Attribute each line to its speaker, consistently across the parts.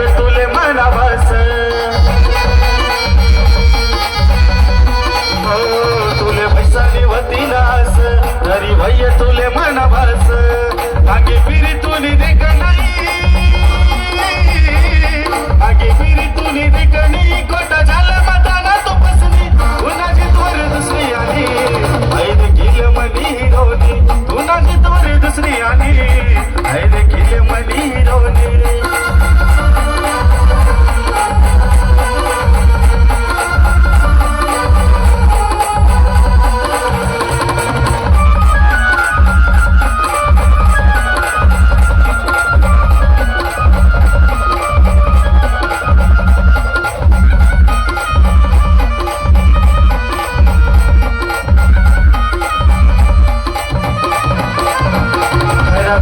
Speaker 1: भय तुले मनावास हो तुले पैसानी होती नास तरी भय तुले मनावास आगे फिरी तुली देख नाही आगे फिरी तुली देख नाही खोटा झालं मताना तो पसली कुणाची तोर दुसरी आली आई देखील मनी रोनी कुणाची तोर दुसरी आली आई देखील मनी रोनी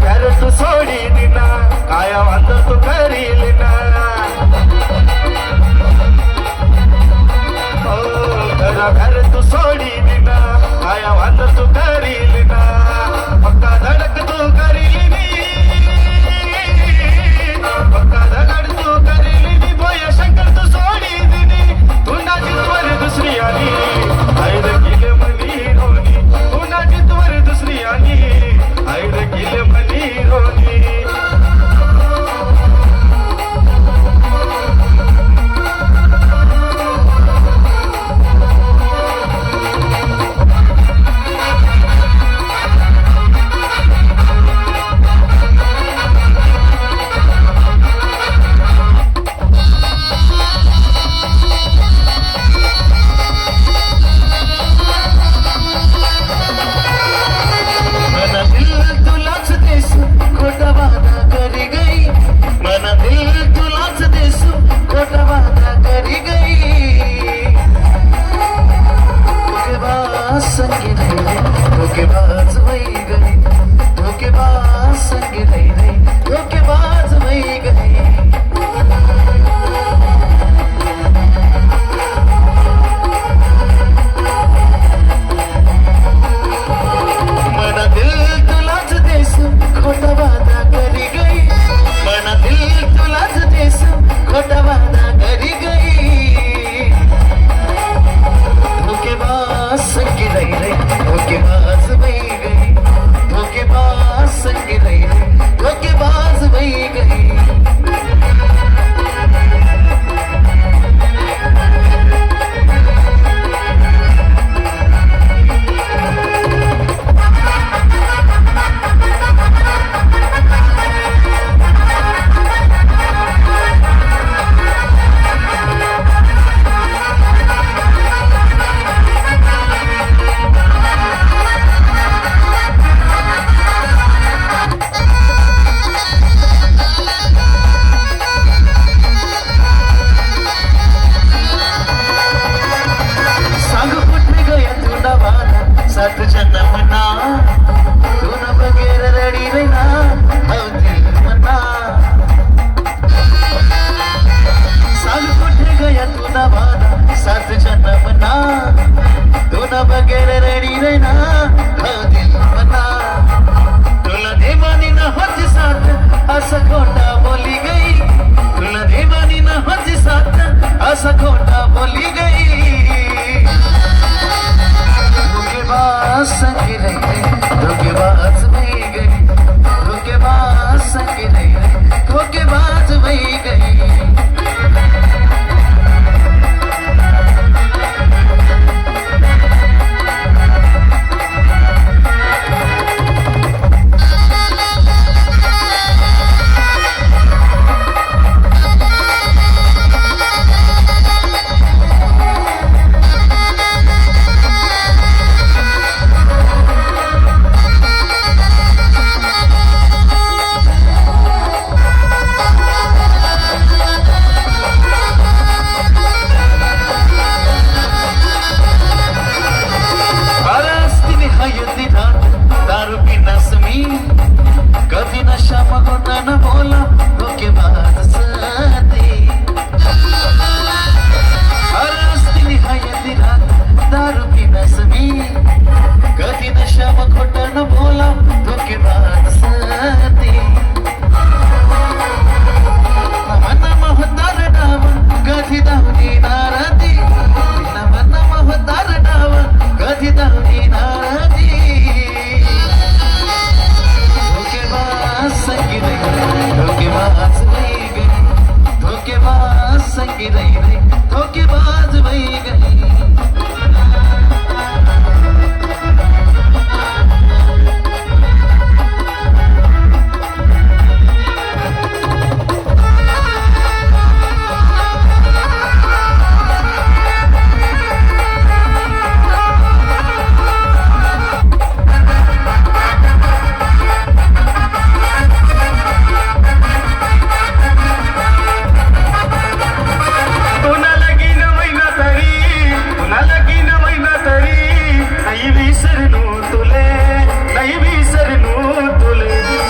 Speaker 1: प्यार तू सोडी
Speaker 2: की रही रही धोखेबाज बन गई।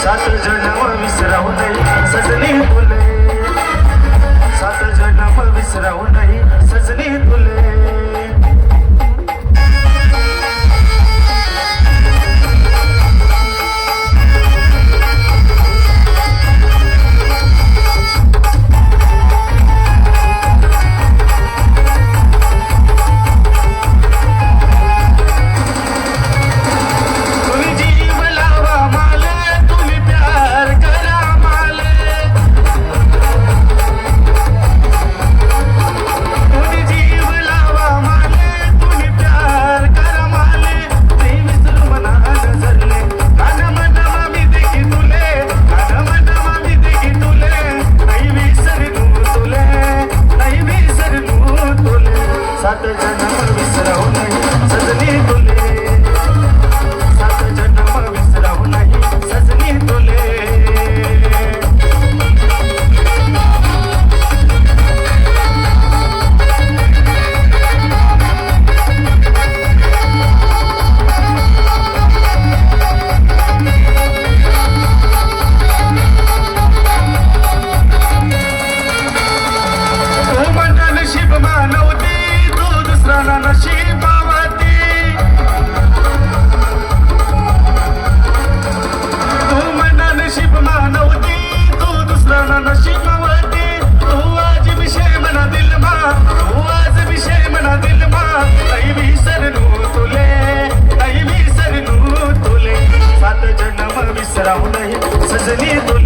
Speaker 1: सात जन्म विसरावू नाही सजनी तुले, सात जन्म विसरावू नाही सजनी तुले। सात जन्म विसरावू नाही सजनी तुले, सात जन्म विसरावू नाही सजनी तुले। तू म्हणता नशीब मानवते नशिबावती, तू म्हणा नशीब मानवती, तू दुसरा नशिबावती। तू आज विषय म्हणा दिल मा, तू आज विषय म्हणा दिल मा, नाही विसरनू तुले, नाही विसरनू तुले। सात जन्म विसरावू नाही सजनी तुले।